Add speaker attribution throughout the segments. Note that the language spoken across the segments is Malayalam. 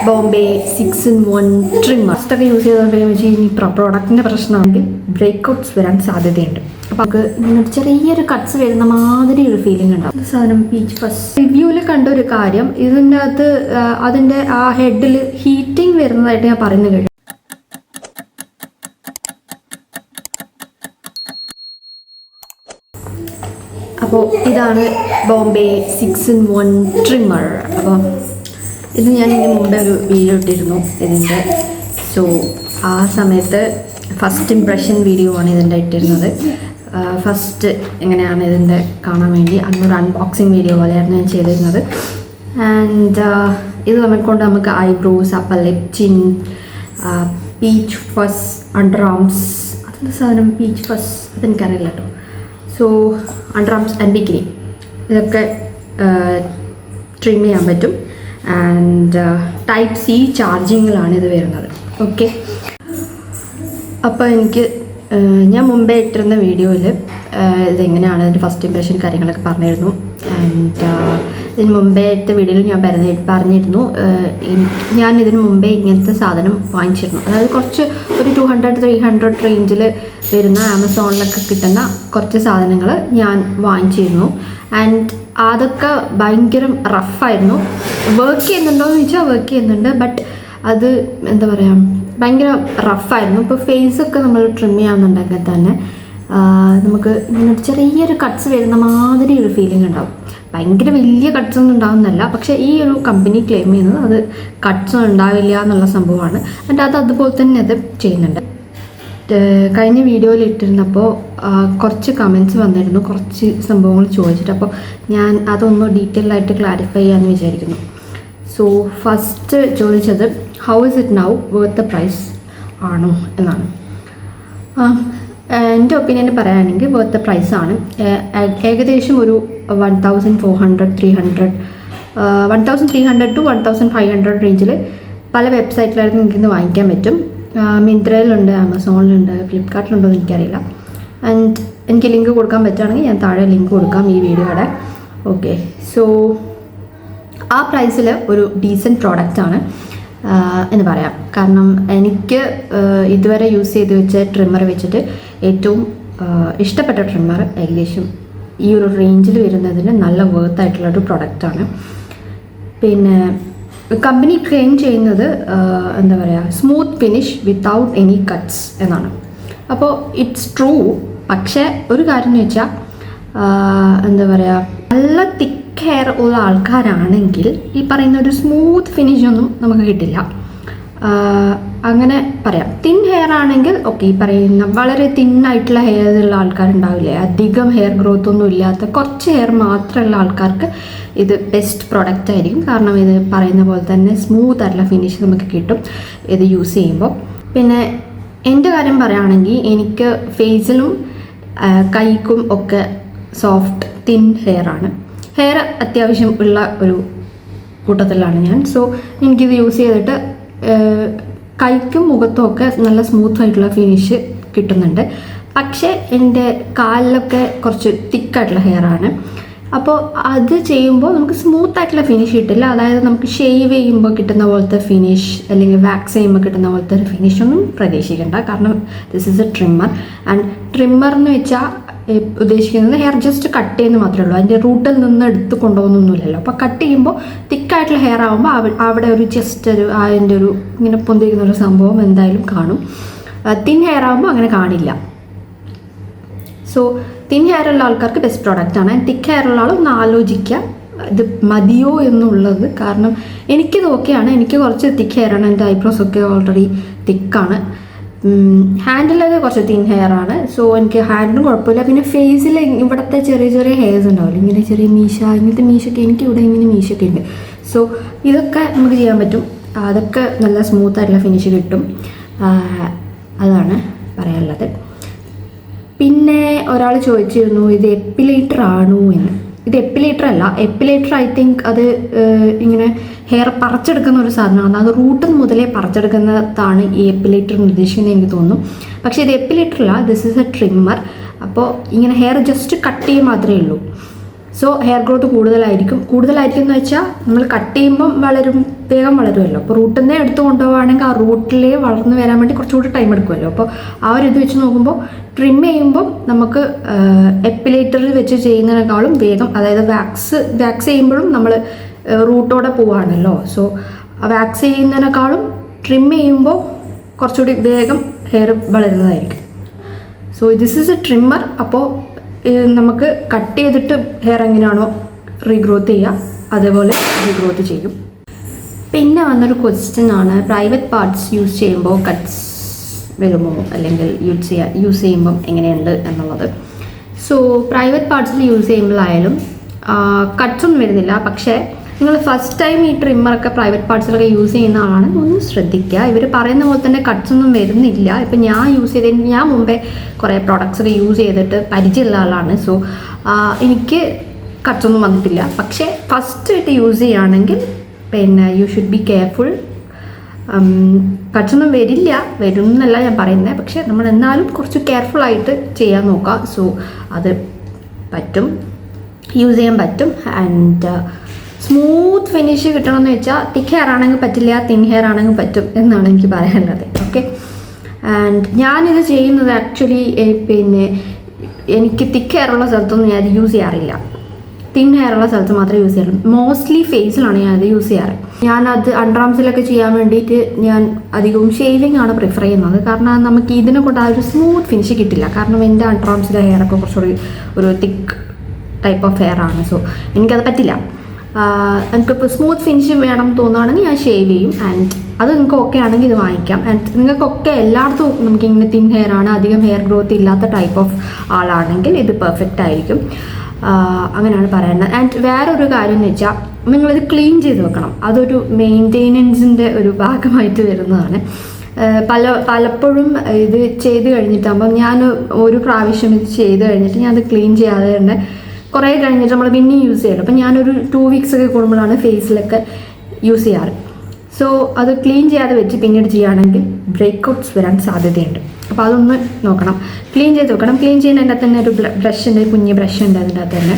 Speaker 1: ബോംബെ 6-in-1 ട്രിമ്മർ ഫസ്റ്റൊക്കെ യൂസ് ചെയ്തുകൊണ്ടെങ്കിൽ വെച്ച് ഈ പ്രോഡക്റ്റിൻ്റെ പ്രശ്നമാണെങ്കിൽ ബ്രേക്ക്ഔട്ട്സ് വരാൻ സാധ്യതയുണ്ട്. അപ്പോൾ നമുക്ക് ഇങ്ങനെ ചെറിയൊരു കട്ട്സ് വരുന്ന മാതിരി ഒരു ഫീലിംഗ് ഉണ്ടാവും. സാധനം പീച്ച് ഫസ്റ്റ് റിവ്യൂവിൽ കണ്ട ഒരു കാര്യം, ഇതിൻ്റെ അകത്ത് അതിൻ്റെ ആ ഹെഡിൽ ഹീറ്റിംഗ് വരുന്നതായിട്ട് ഞാൻ പറഞ്ഞു കഴിഞ്ഞു. അപ്പോൾ ഇതാണ് ബോംബെ 6-in-1 ട്രിമ്മർ. അപ്പോൾ ഇത് ഞാൻ ഇതിന് മുമ്പേ ഒരു വീഡിയോ ഇട്ടിരുന്നു ഇതിൻ്റെ. സോ ആ സമയത്ത് ഫസ്റ്റ് ഇംപ്രഷൻ വീഡിയോ ആണ് ഇതിൻ്റെ ഇട്ടിരുന്നത്. ഫസ്റ്റ് എങ്ങനെയാണ് ഇതിൻ്റെ കാണാൻ വേണ്ടി അന്നൊരു അൺബോക്സിങ് വീഡിയോ പോലെയായിരുന്നു ഞാൻ ചെയ്തിരുന്നത്. ആൻഡ് ഇത് കൊണ്ട് നമുക്ക് eyebrows, upper lip, chin, peach ഫസ്, അണ്ടർ ആംസ്, അതെന്താ സാധനം പീച്ച് ഫസ് അതെനിക്കറിയില്ല കേട്ടോ. So under arms and bikini ഇതൊക്കെ ട്രിം ചെയ്യാൻ പറ്റും. ആൻഡ് ടൈപ്പ് സി ചാർജിങ്ങിലാണ് ഇത് വരുന്നത്. ഓക്കെ, അപ്പോൾ ഞാൻ മുമ്പേ ഇട്ടിരുന്ന വീഡിയോയിൽ ഇതെങ്ങനെയാണ് അതിൻ്റെ ഫസ്റ്റ് ഇംപ്രഷൻ കാര്യങ്ങളൊക്കെ പറഞ്ഞിരുന്നു. ആൻഡ് ഇതിന് മുമ്പേ ഇട്ട വീഡിയോയിൽ ഞാൻ പറഞ്ഞിരുന്നു ഞാൻ ഇതിന് മുമ്പേ ഇങ്ങനത്തെ സാധനം വാങ്ങിച്ചിരുന്നു. അതായത് കുറച്ച് ഒരു 200-300 റേഞ്ചിൽ വരുന്ന ആമസോണിലൊക്കെ കിട്ടുന്ന കുറച്ച് സാധനങ്ങൾ ഞാൻ വാങ്ങിച്ചിരുന്നു. ആൻഡ് അതൊക്കെ ഭയങ്കര റഫായിരുന്നു. വർക്ക് ചെയ്യുന്നുണ്ടോ എന്ന് ചോദിച്ചാൽ വർക്ക് ചെയ്യുന്നുണ്ട്, ബട്ട് അത് എന്താ പറയുക ഭയങ്കര റഫായിരുന്നു. ഇപ്പോൾ ഫേസൊക്കെ നമ്മൾ ട്രിം ചെയ്യാമെന്നുണ്ടെങ്കിൽ തന്നെ നമുക്ക് ഇങ്ങനെ ചെറിയൊരു കട്ട്സ് വരുന്ന മാതിരി ഒരു ഫീലിംഗ് ഉണ്ടാവും. ഭയങ്കര വലിയ കട്ട്സ് ഒന്നും ഉണ്ടാവുന്നല്ല, പക്ഷേ ഈ ഒരു കമ്പനി ക്ലെയിം ചെയ്യുന്നത് അത് കട്ട്സ് ഉണ്ടാവില്ല എന്നുള്ള സംഭവമാണ്. എന്നിട്ട് അതുപോലെ തന്നെ അത് ചെയ്യുന്നുണ്ട്. കഴിഞ്ഞ വീഡിയോയിൽ ഇട്ടിരുന്നപ്പോൾ കുറച്ച് കമൻറ്റ്സ് വന്നിരുന്നു, കുറച്ച് സംഭവങ്ങൾ ചോദിച്ചിട്ട്. അപ്പോൾ ഞാൻ അതൊന്ന് ഡീറ്റെയിൽ ആയിട്ട് ക്ലാരിഫൈ ചെയ്യാമെന്ന് വിചാരിക്കുന്നു. സോ ഫസ്റ്റ് ചോദിച്ചത് how is it now worth the price ആണോ എന്നാണ്. എൻ്റെ ഒപ്പീനിയൻ പറയുകയാണെങ്കിൽ വർത്ത് ദ പ്രൈസ് ആണ്. ഏകദേശം ഒരു 1,400-300 1,300 to 1,500 റേഞ്ചിൽ പല വെബ്സൈറ്റിലായിരുന്നു എനിക്കിന്ന് വാങ്ങിക്കാൻ പറ്റും. മിന്ത്രയിലുണ്ട്, ആമസോണിലുണ്ട്, ഫ്ലിപ്കാർട്ടിലുണ്ടോ എന്ന് എനിക്കറിയില്ല. ആൻഡ് എനിക്ക് ലിങ്ക് കൊടുക്കാൻ പറ്റുകയാണെങ്കിൽ ഞാൻ താഴെ ലിങ്ക് കൊടുക്കാം ഈ വീഡിയോയുടെ. ഓക്കെ, സോ ആ പ്രൈസിൽ ഒരു ഡീസൻറ്റ് പ്രോഡക്റ്റാണ് എന്ന് പറയാം. കാരണം എനിക്ക് ഇതുവരെ യൂസ് ചെയ്ത് വെച്ച ട്രിമ്മർ വെച്ചിട്ട് ഏറ്റവും ഇഷ്ടപ്പെട്ട ട്രിമ്മർ ഏകദേശം ഈ ഒരു റേഞ്ചിൽ വരുന്നതിന് നല്ല വേർത്തായിട്ടുള്ളൊരു പ്രൊഡക്റ്റാണ്. പിന്നെ കമ്പനി ക്ലെയിം ചെയ്യുന്നത് എന്താ പറയുക smooth finish without any cuts എന്നാണ്. അപ്പോൾ ഇറ്റ്സ് ട്രൂ. പക്ഷേ ഒരു കാര്യം എന്ന് വെച്ചാൽ എന്താ പറയുക നല്ല തിക്ക് ഹെയർ ഉള്ള ആൾക്കാരാണെങ്കിൽ ഈ പറയുന്ന ഒരു സ്മൂത്ത് ഫിനിഷ് ഒന്നും നമുക്ക് കിട്ടില്ല. അങ്ങനെ പറയാം. തിൻ ഹെയർ ആണെങ്കിൽ ഓക്കെ, ഈ പറയുന്ന വളരെ തിന്നായിട്ടുള്ള ഹെയർ ഉള്ള ആൾക്കാരുണ്ടാവില്ലേ, അധികം ഹെയർ ഗ്രോത്ത് ഒന്നും ഇല്ലാത്ത കുറച്ച് ഹെയർ മാത്രമുള്ള ആൾക്കാർക്ക് ഇത് ബെസ്റ്റ് പ്രൊഡക്റ്റ് ആയിരിക്കും. കാരണം ഇത് പറയുന്ന പോലെ തന്നെ സ്മൂത്ത് ആയിട്ടുള്ള ഫിനിഷ് നമുക്ക് കിട്ടും ഇത് യൂസ് ചെയ്യുമ്പോൾ. പിന്നെ എൻ്റെ കാര്യം പറയുകയാണെങ്കിൽ എനിക്ക് ഫേസിലും കൈക്കും ഒക്കെ സോഫ്റ്റ് തിൻ ഹെയർ ആണ്. ഹെയർ അത്യാവശ്യം ഉള്ള ഒരു കൂട്ടത്തിലാണ് ഞാൻ. സോ എനിക്കിത് യൂസ് ചെയ്തിട്ട് കൈക്കും മുഖത്തും ഒക്കെ നല്ല സ്മൂത്ത് ആയിട്ടുള്ള ഫിനിഷ് കിട്ടുന്നുണ്ട്. പക്ഷേ എൻ്റെ കാലിലൊക്കെ കുറച്ച് തിക്കായിട്ടുള്ള ഹെയർ ആണ്. അപ്പോൾ അത് ചെയ്യുമ്പോൾ നമുക്ക് സ്മൂത്ത് ആയിട്ടുള്ള ഫിനിഷ് കിട്ടില്ല. അതായത് നമുക്ക് ഷേവ് ചെയ്യുമ്പോൾ കിട്ടുന്ന പോലത്തെ ഫിനിഷ് അല്ലെങ്കിൽ വാക്സ് ചെയ്യുമ്പോൾ കിട്ടുന്ന പോലത്തെ ഒരു ഫിനിഷൊന്നും പ്രതീക്ഷിക്കേണ്ട. കാരണം this is a trimmer. And trimmer എന്ന് വെച്ചാൽ ഉദ്ദേശിക്കുന്നത് ഹെയർ ജസ്റ്റ് കട്ട് ചെയ്യുന്നത് മാത്രമേ ഉള്ളൂ. അതിൻ്റെ റൂട്ടിൽ നിന്ന് എടുത്ത് കൊണ്ടുപോകുന്നൊന്നുമില്ലല്ലോ. അപ്പോൾ കട്ട് ചെയ്യുമ്പോൾ തിക്കായിട്ടുള്ള ഹെയർ ആകുമ്പോൾ അവിടെ ഒരു ജസ്റ്റ് ഒരു അതിൻ്റെ ഒരു ഇങ്ങനെ പൊന്തിരിക്കുന്ന ഒരു സംഭവം എന്തായാലും കാണും. തിൻ ഹെയർ ആകുമ്പോൾ അങ്ങനെ കാണില്ല. സോ തിൻ ഹെയർ ഉള്ള ആൾക്കാർക്ക് ബെസ്റ്റ് പ്രോഡക്റ്റാണ്. തിക്ക് ഹെയർ ഉള്ള ആൾ ഒന്ന് ആലോചിക്കുക ഇത് മതിയോ എന്നുള്ളത്. കാരണം എനിക്കിത് ഓക്കെയാണ്. എനിക്ക് കുറച്ച് തിക്ക് ഹെയർ ആണ്. എൻ്റെ ഐബ്രോസ് ഒക്കെ ഓൾറെഡി തിക്കാണ്. ഹാൻഡിലൊക്കെ കുറച്ച് തിൻ ഹെയർ ആണ്. സോ എനിക്ക് ഹാൻഡിലും കുഴപ്പമില്ല. പിന്നെ ഫേസിൽ ഇവിടുത്തെ ചെറിയ ചെറിയ ഹെയർസ് ഉണ്ടാവില്ല, ഇങ്ങനെ ചെറിയ മീശ, ഇങ്ങനത്തെ മീശയൊക്കെ എനിക്ക് ഇവിടെ ഇങ്ങനെ മീശയൊക്കെ ഉണ്ട്. സോ ഇതൊക്കെ നമുക്ക് ചെയ്യാൻ പറ്റും. അതൊക്കെ നല്ല സ്മൂത്ത് ആയിട്ടുള്ള ഫിനിഷ് കിട്ടും. അതാണ് പറയാനുള്ളത്. പിന്നെ ഒരാൾ ചോദിച്ചിരുന്നു ഇത് എപ്പിലേറ്റർ ആണോ എന്ന്. ഇത് എപ്പിലേറ്റർ അല്ല. എപ്പിലേറ്റർ ഐ തിങ്ക് അത് ഇങ്ങനെ ഹെയർ പറിച്ചെടുക്കുന്ന ഒരു സാധനമാണ്. അത് റൂട്ടിൽ മുതലേ പറിച്ചെടുക്കുന്നതാണ് ഈ എപ്പിലേറ്റർ ഉദ്ദേശിക്കുന്നത് എനിക്ക് തോന്നുന്നു. പക്ഷേ ഇത് എപ്പിലേറ്റർ അല്ല, ദിസ് ഈസ് എ ട്രിമ്മർ. അപ്പോൾ ഇങ്ങനെ ഹെയർ ജസ്റ്റ് കട്ട് ചെയ്യുക മാത്രമേ ഉള്ളൂ. സോ ഹെയർ ഗ്രോത്ത് കൂടുതലായിരിക്കും എന്ന് വെച്ചാൽ നമ്മൾ കട്ട് ചെയ്യുമ്പം വേഗം വളരുമല്ലോ. അപ്പോൾ റൂട്ടിൽ നിന്ന് എടുത്ത് കൊണ്ടുപോകുകയാണെങ്കിൽ ആ റൂട്ടിലേ വളർന്ന് വരാൻ വേണ്ടി കുറച്ചുകൂടി ടൈം എടുക്കുമല്ലോ. അപ്പോൾ ആ ഒരു ഇത് വെച്ച് നോക്കുമ്പോൾ ട്രിം ചെയ്യുമ്പം നമുക്ക് എപ്പിലേറ്ററിൽ വെച്ച് ചെയ്യുന്നതിനേക്കാളും വേഗം, അതായത് വാക്സ് ചെയ്യുമ്പോഴും നമ്മൾ റൂട്ടോടെ പോവുകയാണല്ലോ. സോ വാക്സ് ചെയ്യുന്നതിനേക്കാളും ട്രിം ചെയ്യുമ്പോൾ കുറച്ചുകൂടി വേഗം ഹെയർ വളരുന്നതായിരിക്കും. So this is a trimmer. അപ്പോൾ നമുക്ക് കട്ട് ചെയ്തിട്ട് ഹെയർ എങ്ങനെയാണോ റീഗ്രോത്ത് ചെയ്യുക അതേപോലെ റീഗ്രോത്ത് ചെയ്യും. പിന്നെ വന്നൊരു ക്വസ്റ്റ്യൻ ആണ്, പ്രൈവറ്റ് പാർട്സ് യൂസ് ചെയ്യുമ്പോൾ കട്ട്സ് വരുമോ, അല്ലെങ്കിൽ യൂസ് ചെയ്യുമ്പം എങ്ങനെയുണ്ട് എന്നുള്ളത്. സോ പ്രൈവറ്റ് പാർട്സിൽ യൂസ് ചെയ്യുമ്പോഴായാലും കട്ട്സ് ഒന്നും വരുന്നില്ല. പക്ഷേ നിങ്ങൾ ഫസ്റ്റ് ടൈം ഈ ട്രിമ്മറൊക്കെ പ്രൈവറ്റ് പാർട്സിലൊക്കെ യൂസ് ചെയ്യുന്ന ആളാണ്, ഒന്ന് ശ്രദ്ധിക്കുക. ഇവർ പറയുന്ന പോലെ തന്നെ കട്ട്സ് ഒന്നും വരുന്നില്ല. ഇപ്പം ഞാൻ മുമ്പേ കുറേ പ്രോഡക്ട്സ് ഒക്കെ യൂസ് ചെയ്തിട്ട് പരിചയമുള്ള ആളാണ്. സോ എനിക്ക് കട്ട്സ് ഒന്നും വന്നിട്ടില്ല. പക്ഷേ ഫസ്റ്റ് ആയിട്ട് യൂസ് ചെയ്യുകയാണെങ്കിൽ പിന്നെ you should be careful. Cuts ഒന്നും വരും എന്നല്ല ഞാൻ പറയുന്നത്, പക്ഷേ നമ്മൾ എന്നാലും കുറച്ച് കെയർഫുള്ളായിട്ട് ചെയ്യാൻ നോക്കുക. സോ അത് യൂസ് ചെയ്യാൻ പറ്റും. ആൻഡ് സ്മൂത്ത് ഫിനിഷ് കിട്ടണമെന്ന് വെച്ചാൽ തിക്ക് ഹെയർ ആണെങ്കിൽ പറ്റില്ല, തിൻ ഹെയർ ആണെങ്കിൽ പറ്റും എന്നാണ് എനിക്ക് പറയാനുള്ളത്. ഓക്കെ. ആൻഡ് ഞാനിത് ചെയ്യുന്നത് ആക്ച്വലി പിന്നെ എനിക്ക് തിക്ക് ഹെയർ ഉള്ള സ്ഥലത്തൊന്നും ഞാനത് യൂസ് ചെയ്യാറില്ല. തിൻ ഹെയർ ഉള്ള സ്ഥലത്ത് മാത്രമേ യൂസ് ചെയ്യാറുള്ളൂ. മോസ്റ്റ്ലി ഫേസിലാണ് ഞാനത് യൂസ് ചെയ്യാറ്. ഞാനത് അണ്ടർആംസിലൊക്കെ ചെയ്യാൻ വേണ്ടിയിട്ട് ഞാൻ അധികവും ഷേവിങ് ആണ് പ്രിഫർ ചെയ്യുന്നത്. കാരണം നമുക്ക് ഇതിനെ കൊണ്ട് ആ ഒരു സ്മൂത്ത് ഫിനിഷ് കിട്ടില്ല. കാരണം എൻ്റെ അണ്ടർആംസിലെ ഹെയറൊക്കെ കുറച്ചുകൂടി ഒരു തിക്ക് ടൈപ്പ് ഓഫ് ഹെയർ ആണ്. സോ എനിക്കത് പറ്റില്ല. എനിക്കിപ്പോൾ സ്മൂത്ത് ഫിനിഷ് വേണം തോന്നുകയാണെങ്കിൽ ഞാൻ ഷേവ് ചെയ്യും. ആൻഡ് അത് നിങ്ങൾക്ക് ഓക്കെ ആണെങ്കിൽ ഇത് വാങ്ങിക്കാം. ആൻഡ് നിങ്ങൾക്കൊക്കെ എല്ലായിടത്തും നമുക്കിങ്ങനെ തിൻ ഹെയർ ആണ്, അധികം ഹെയർ ഗ്രോത്ത് ഇല്ലാത്ത ടൈപ്പ് ഓഫ് ആളാണെങ്കിൽ ഇത് പെർഫെക്റ്റ് ആയിരിക്കും. അങ്ങനെയാണ് പറയുന്നത്. ആൻഡ് വേറൊരു കാര്യം എന്ന് വെച്ചാൽ നിങ്ങളിത് ക്ലീൻ ചെയ്ത് വെക്കണം. അതൊരു മെയിൻ്റെനൻസിൻ്റെ ഒരു ഭാഗമായിട്ട് വരുന്നതാണ്. പലപ്പോഴും ഇത് ചെയ്ത് കഴിഞ്ഞിട്ടാകുമ്പം ഞാൻ ഒരു പ്രാവശ്യം ഇത് ചെയ്ത് കഴിഞ്ഞിട്ട് ഞാൻ അത് ക്ലീൻ ചെയ്യാതെ തന്നെ കുറേ കഴിഞ്ഞിട്ട് നമ്മൾ പിന്നെ യൂസ് ചെയ്യണം. അപ്പം ഞാനൊരു 2 weeks ഒക്കെ കൂടുമ്പോഴാണ് ഫേസിലൊക്കെ യൂസ് ചെയ്യാറ്. സോ അത് ക്ലീൻ ചെയ്യാതെ വെച്ച് പിന്നീട് ചെയ്യുകയാണെങ്കിൽ ബ്രേക്ക് ഔട്ട്സ് വരാൻ സാധ്യതയുണ്ട്. അപ്പോൾ അതൊന്ന് നോക്കണം, ക്ലീൻ ചെയ്ത് വെക്കണം. ക്ലീൻ ചെയ്യുന്നതിൻ്റെ അകത്ത് തന്നെ ഒരു ബ്രഷ് ഉണ്ട്, കുഞ്ഞ് ബ്രഷ് ഉണ്ട് അതിൻ്റെ അകത്ത് തന്നെ.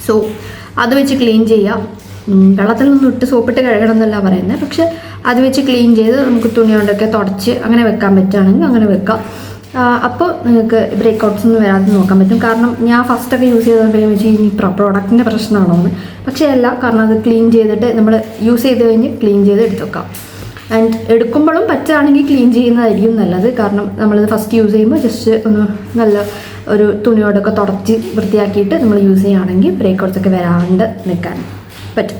Speaker 1: സോ അത് വെച്ച് ക്ലീൻ ചെയ്യുക. വെള്ളത്തിൽ നിന്നും ഇട്ട് സോപ്പിട്ട് കഴുകണം എന്നല്ല പറയുന്നത്, പക്ഷെ അത് വെച്ച് ക്ലീൻ ചെയ്ത് നമുക്ക് തുണി കൊണ്ടൊക്കെ തുടച്ച് അങ്ങനെ വെക്കാൻ പറ്റുകയാണെങ്കിൽ അങ്ങനെ വെക്കാം. അപ്പോൾ നിങ്ങൾക്ക് ബ്രേക്ക് ഔട്ട്സ് ഒന്നും വരാതെ നോക്കാൻ പറ്റും. കാരണം ഞാൻ ഫസ്റ്റൊക്കെ യൂസ് ചെയ്തപ്പോഴേ വെച്ച് ഇനി പ്രോഡക്റ്റിൻ്റെ പ്രശ്നമാണോ എന്ന്, പക്ഷേ അല്ല. കാരണം അത് ക്ലീൻ ചെയ്തിട്ട് നമ്മൾ യൂസ് ചെയ്ത് കഴിഞ്ഞ് ക്ലീൻ ചെയ്ത് എടുത്ത് വെക്കാം. ആൻഡ് എടുക്കുമ്പോഴും പറ്റുകയാണെങ്കിൽ ക്ലീൻ ചെയ്യുന്നതായിരിക്കും നല്ലത്. കാരണം നമ്മളിത് ഫസ്റ്റ് യൂസ് ചെയ്യുമ്പോൾ ജസ്റ്റ് ഒന്ന് നല്ല ഒരു തുണിയോടൊക്കെ തുടച്ച് വൃത്തിയാക്കിയിട്ട് നമ്മൾ യൂസ് ചെയ്യുകയാണെങ്കിൽ ബ്രേക്ക് ഔട്ട്സ് ഒക്കെ വരാണ്ട് നിൽക്കാൻ പറ്റും.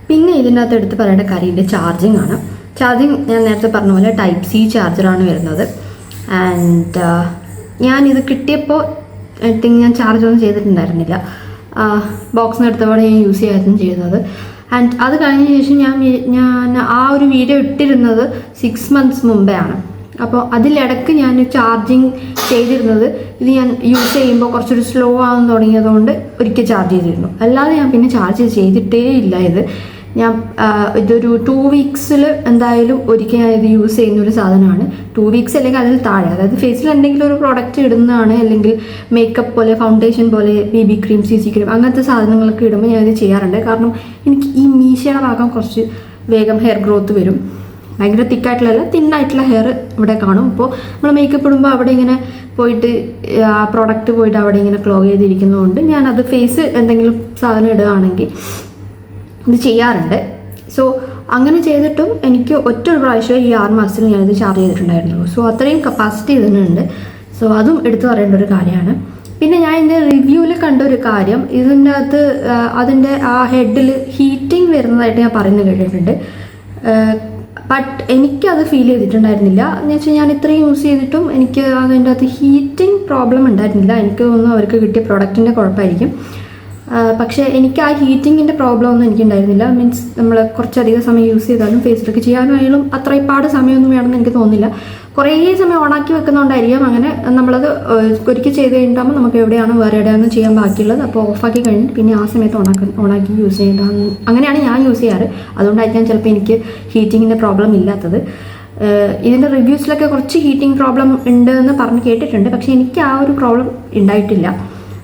Speaker 1: പിന്നെ ഇതിൻ്റെ അകത്ത് എടുത്ത് പറയേണ്ട കാര്യമില്ല, ചാർജിങ് ആണ്. ചാർജിങ് ഞാൻ നേരത്തെ പറഞ്ഞ പോലെ ടൈപ്പ് സി ചാർജറാണ് വരുന്നത്. ആൻഡ് ഞാനിത് കിട്ടിയപ്പോൾ ഐ തിങ്ക് ഞാൻ ചാർജൊന്നും ചെയ്തിട്ടുണ്ടായിരുന്നില്ല. ബോക്സിന് എടുത്തപ്പോഴാണ് ഞാൻ യൂസ് ചെയ്യായിരുന്നു ചെയ്യുന്നത്. ആൻഡ് അത് കഴിഞ്ഞ ശേഷം ഞാൻ ആ ഒരു വീഡിയോ ഇട്ടിരുന്നത് 6 months മുമ്പേ ആണ്. അപ്പോൾ അതിലിടയ്ക്ക് ഞാൻ ചാർജിങ് ചെയ്തിരുന്നത് ഇത് ഞാൻ യൂസ് ചെയ്യുമ്പോൾ കുറച്ചൊരു സ്ലോ ആകാൻ തുടങ്ങിയതുകൊണ്ട് ഒരിക്കൽ ചാർജ് ചെയ്തിരുന്നു. അല്ലാതെ ഞാൻ പിന്നെ ചാർജ് ചെയ്തിട്ടേ ഇല്ല. ഇതൊരു 2 weeks എന്തായാലും ഒരിക്കൽ ഞാൻ ഇത് യൂസ് ചെയ്യുന്നൊരു സാധനമാണ്. 2 weeks അല്ലെങ്കിൽ അതിൽ താഴെ, അതായത് ഫേസിൽ എന്തെങ്കിലും ഒരു പ്രോഡക്റ്റ് ഇടുന്നതാണ്, അല്ലെങ്കിൽ മേക്കപ്പ് പോലെ, ഫൗണ്ടേഷൻ പോലെ, BB ക്രീം, CC ക്രീം അങ്ങനത്തെ സാധനങ്ങളൊക്കെ ഇടുമ്പോൾ ഞാനിത് ചെയ്യാറുണ്ട്. കാരണം എനിക്ക് ഈ മീശയുടെ ഭാഗം കുറച്ച് വേഗം ഹെയർ ഗ്രോത്ത് വരും. ഭയങ്കര തിക്കായിട്ടുള്ള തിന്നായിട്ടുള്ള ഹെയർ ഇവിടെ കാണും. അപ്പോൾ നമ്മൾ മേക്കപ്പ് ഇടുമ്പോൾ അവിടെ ഇങ്ങനെ പോയിട്ട് ആ പ്രോഡക്റ്റ് പോയിട്ട് അവിടെ ഇങ്ങനെ ക്ലോഗ് ചെയ്തിരിക്കുന്നതുകൊണ്ട് ഞാനത് ഫേസ് എന്തെങ്കിലും സാധനം ഇടുകയാണെങ്കിൽ ഇത് ചെയ്യാറുണ്ട്. സോ അങ്ങനെ ചെയ്തിട്ടും എനിക്ക് ഒറ്റൊരു പ്രാവശ്യം ഈ 6 മാസത്തിൽ ഞാനിത് ചാർജ് ചെയ്തിട്ടുണ്ടായിരുന്നുള്ളൂ. സോ അത്രയും കപ്പാസിറ്റി ഇതിനുണ്ട്. സോ അതും എടുത്തു പറയേണ്ട ഒരു കാര്യമാണ്. പിന്നെ ഞാൻ എൻ്റെ റിവ്യൂവിൽ കണ്ട ഒരു കാര്യം, ഇതിൻ്റെ അകത്ത് അതിൻ്റെ ആ ഹെഡിൽ ഹീറ്റിംഗ് വരുന്നതായിട്ട് ഞാൻ പറയുന്നത് കേട്ടിട്ടുണ്ട്. ബട്ട് എനിക്കത് ഫീൽ ചെയ്തിട്ടുണ്ടായിരുന്നില്ല. എന്ന് വെച്ചാൽ ഞാൻ ഇത്രയും യൂസ് ചെയ്തിട്ടും എനിക്ക് അതിൻ്റെ അകത്ത് ഹീറ്റിംഗ് പ്രോബ്ലം ഉണ്ടായിരുന്നില്ല. എനിക്ക് തോന്നുന്നു അവർക്ക് കിട്ടിയ പ്രൊഡക്റ്റിൻ്റെ കുഴപ്പമായിരിക്കും. പക്ഷേ എനിക്ക് ആ ഹീറ്റിങ്ങിൻ്റെ പ്രോബ്ലം ഒന്നും എനിക്കുണ്ടായിരുന്നില്ല. മീൻസ് നമ്മൾ കുറച്ചധികം സമയം യൂസ് ചെയ്താലും ഫേസിലൊക്കെ ചെയ്യാനായാലും അത്ര ഒരുപാട് സമയമൊന്നും വേണമെന്ന് എനിക്ക് തോന്നുന്നില്ല. കുറേ സമയം ഓണാക്കി വെക്കുന്നതുകൊണ്ടായിരിക്കും അങ്ങനെ. നമ്മളത് ഒരിക്കൽ ചെയ്ത് കഴിഞ്ഞിട്ടാകുമ്പോൾ നമുക്ക് എവിടെയാണ് വേറെ എവിടെയാണ് ചെയ്യാൻ ബാക്കിയുള്ളത്, അപ്പോൾ ഓഫാക്കി കഴിഞ്ഞിട്ട് പിന്നെ ആ സമയത്ത് ഓണാക്കി യൂസ് ചെയ്യേണ്ടതാണ്. അങ്ങനെയാണ് ഞാൻ യൂസ് ചെയ്യാറ്. അതുകൊണ്ടായിരിക്കാം ചിലപ്പോൾ എനിക്ക് ഹീറ്റിങ്ങിൻ്റെ പ്രോബ്ലം ഇല്ലാത്തത്. ഇതിൻ്റെ റിവ്യൂസിലൊക്കെ കുറച്ച് ഹീറ്റിംഗ് പ്രോബ്ലം ഉണ്ട് എന്ന് പറഞ്ഞ് കേട്ടിട്ടുണ്ട്. പക്ഷേ എനിക്ക് ആ ഒരു പ്രോബ്ലം ഉണ്ടായിട്ടില്ല.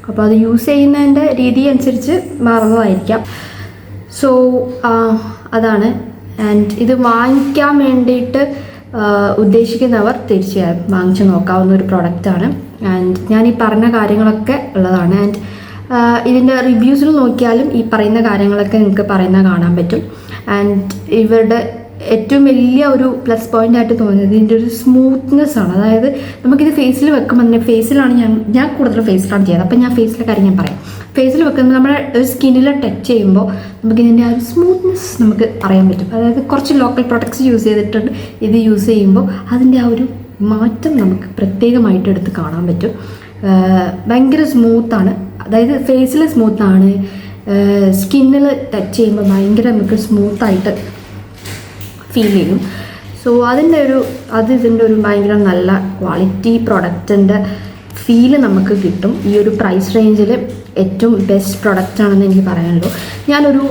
Speaker 1: അപ്പോൾ അത് യൂസ് ചെയ്യുന്നതിൻ്റെ രീതി അനുസരിച്ച് മാറുന്നതായിരിക്കാം. സോ അതാണ്. ആൻഡ് ഇത് വാങ്ങിക്കാൻ വേണ്ടിയിട്ട് ഉദ്ദേശിക്കുന്നവർ തീർച്ചയായും വാങ്ങിച്ചു നോക്കാവുന്ന ഒരു പ്രൊഡക്റ്റാണ്. ആൻഡ് ഞാൻ ഈ പറഞ്ഞ കാര്യങ്ങളൊക്കെ ഉള്ളതാണ്. ആൻഡ് ഇതിൻ്റെ റിവ്യൂസിൽ നോക്കിയാലും ഈ പറയുന്ന കാര്യങ്ങളൊക്കെ നിങ്ങൾക്ക് പറയുന്ന കാണാൻ പറ്റും. ആൻഡ് ഇവരുടെ ഏറ്റവും വലിയ ഒരു പ്ലസ് പോയിൻ്റ് ആയിട്ട് തോന്നിയത് ഇതിൻ്റെ ഒരു സ്മൂത്ത്നെസ് ആണ്. അതായത് നമുക്കിത് ഫേസിൽ വെക്കുമ്പോൾ തന്നെ, ഫേസിലാണ് ഞാൻ കൂടുതൽ ഫേസിലാണ് ചെയ്യുന്നത്, അപ്പം ഞാൻ ഫേസിലെ കാര്യം ഞാൻ പറയാം. ഫേസിൽ വെക്കുമ്പോൾ നമ്മുടെ ഒരു സ്കിന്നിൽ ടച്ച് ചെയ്യുമ്പോൾ നമുക്കിതിൻ്റെ ആ ഒരു സ്മൂത്ത്നെസ് നമുക്ക് അറിയാൻ പറ്റും. അതായത് കുറച്ച് ലോക്കൽ പ്രൊഡക്ട്സ് യൂസ് ചെയ്തിട്ടുണ്ട്, ഇത് യൂസ് ചെയ്യുമ്പോൾ അതിൻ്റെ ആ ഒരു മാറ്റം നമുക്ക് പ്രത്യേകമായിട്ട് എടുത്ത് കാണാൻ പറ്റും. ഭയങ്കര സ്മൂത്താണ്, അതായത് ഫേസിൽ സ്മൂത്താണ്, സ്കിന്നിൽ ടച്ച് ചെയ്യുമ്പോൾ ഭയങ്കര നമുക്ക് സ്മൂത്തായിട്ട് ഫീൽ ചെയ്യും. സോ ഇതിൻ്റെ ഒരു ഭയങ്കര നല്ല ക്വാളിറ്റി പ്രൊഡക്റ്റിൻ്റെ ഫീല് നമുക്ക് കിട്ടും. ഈ ഒരു പ്രൈസ് റേഞ്ചിൽ ഏറ്റവും ബെസ്റ്റ് പ്രൊഡക്റ്റാണെന്ന് എനിക്ക് പറയാനുള്ളൂ. ഞാനൊരു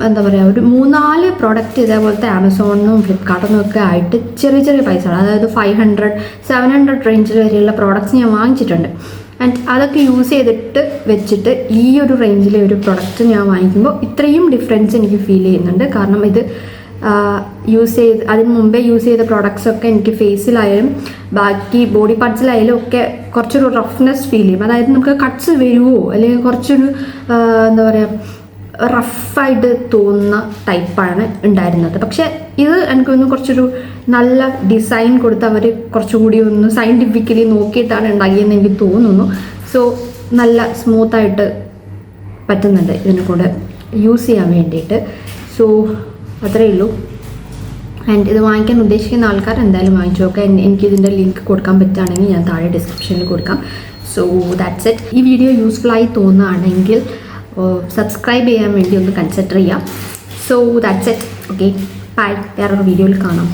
Speaker 1: എന്താ പറയുക, ഒരു 3-4 പ്രൊഡക്റ്റ് ഇതേപോലത്തെ ആമസോണിനും ഫ്ലിപ്കാർട്ടിനും ഒക്കെ ആയിട്ട് ചെറിയ പൈസകൾ, അതായത് 500-700 റേഞ്ചിൽ വരെയുള്ള പ്രോഡക്റ്റ്സ് ഞാൻ വാങ്ങിച്ചിട്ടുണ്ട്. ആൻഡ് അതൊക്കെ യൂസ് ചെയ്തിട്ട് വെച്ചിട്ട് ഈ ഒരു റേഞ്ചിലെ ഒരു പ്രൊഡക്റ്റ് ഞാൻ വാങ്ങിക്കുമ്പോൾ ഇത്രയും ഡിഫറൻസ് എനിക്ക് ഫീൽ ചെയ്യുന്നുണ്ട്. കാരണം ഇത് അതിന് മുമ്പേ യൂസ് ചെയ്ത പ്രോഡക്ട്സൊക്കെ എനിക്ക് ഫേസിലായാലും ബാക്കി ബോഡി പാർട്സിലായാലും ഒക്കെ കുറച്ചൊരു റഫ്നെസ് ഫീൽ ചെയ്യും. അതായത് നമുക്ക് കട്ട്സ് വരുമോ അല്ലെങ്കിൽ കുറച്ചൊരു എന്താ പറയുക റഫായിട്ട് തോന്നുന്ന ടൈപ്പാണ് ഉണ്ടായിരുന്നത്. പക്ഷേ ഇത് എനിക്കൊന്ന് കുറച്ചൊരു നല്ല ഡിസൈൻ കൊടുത്ത് അവർ കുറച്ചുകൂടി ഒന്ന് സയൻറ്റിഫിക്കലി നോക്കിയിട്ടാണ് ഉണ്ടാക്കിയതെന്ന് എനിക്ക് തോന്നുന്നു. സോ നല്ല സ്മൂത്തായിട്ട് പറ്റുന്നുണ്ട് ഇതിനെ കൂടെ യൂസ് ചെയ്യാൻ വേണ്ടിയിട്ട്. സോ അത്രയേ ഉള്ളൂ. ആൻഡ് ഇത് വാങ്ങിക്കാൻ ഉദ്ദേശിക്കുന്ന ആൾക്കാർ എന്തായാലും വാങ്ങിച്ചു നോക്കുക. എനിക്കിതിൻ്റെ ലിങ്ക് കൊടുക്കാൻ പറ്റുകയാണെങ്കിൽ ഞാൻ താഴെ ഡിസ്ക്രിപ്ഷനിൽ കൊടുക്കാം. So that's it. ഈ വീഡിയോ യൂസ്ഫുള്ളായി തോന്നുകയാണെങ്കിൽ സബ്സ്ക്രൈബ് ചെയ്യാൻ വേണ്ടി ഒന്ന് കൺസിഡർ ചെയ്യാം. So that's it. Okay, bye. വേറൊരു വീഡിയോയിൽ കാണാം.